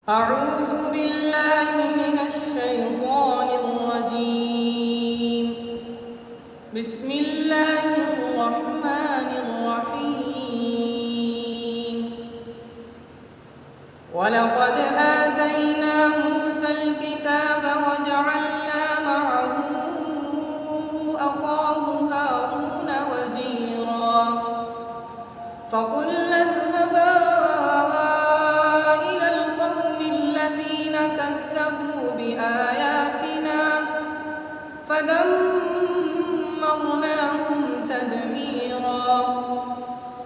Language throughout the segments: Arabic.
أعوذ بالله من الشيطان الرجيم. بسم الله الرحمن الرحيم. ولقد آتينا موسى الكتاب وجعلنا معه أخاه هارون وزيرا فقلنا اذهبا إلى القوم الذين كذبوا بآياتنا فدمرناهم تدميرا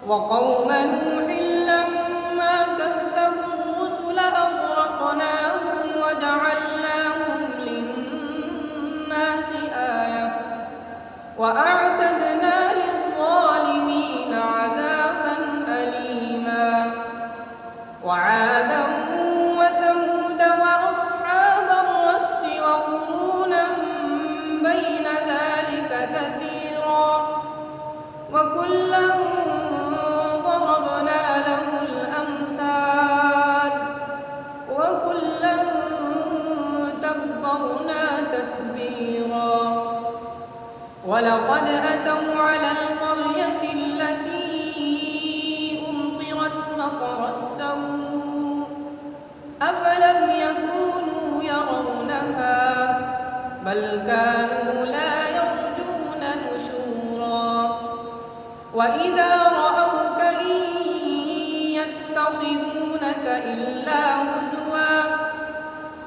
وقوم نوح لما كذبوا الرسل أغرقناهم وجعلناهم للناس آية وأعتدنا للظالمين عذابا أليما وعادا وثمود وأصحاب الرس وقرونا بين ذلك كثيرا وكلا ضربنا له الأمثال وكلا تبرنا تتبيرا ولقد أتوا على القرية التي أمطرت مطر السوء أفلم يكونوا يرونها بل كانوا لا يرجون نشورا وإذا رأوك إن يتخذونك إلا هزوا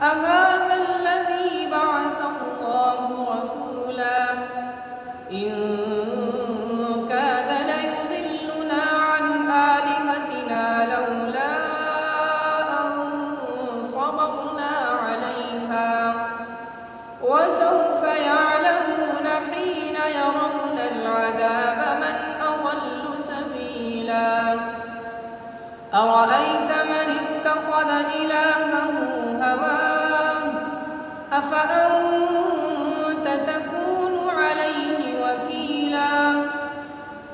أهذا الذي بعث الله رسولا إن كاد ليضلنا عن آلهتنا لولا أن صبرنا عليها وسوف يعلمون حين يرون العذاب من أضل سبيلا أرأيت من اتخذ إلهه هواه أفأنت تكون عليه وكيلا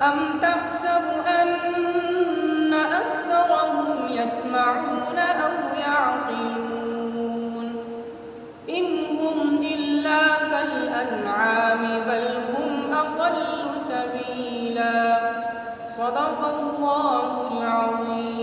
أم تحسب أن أكثرهم يسمعون أو يعقلون إن هم إلا كالأنعام بل هم أضل سبيلا صدق الله العظيم.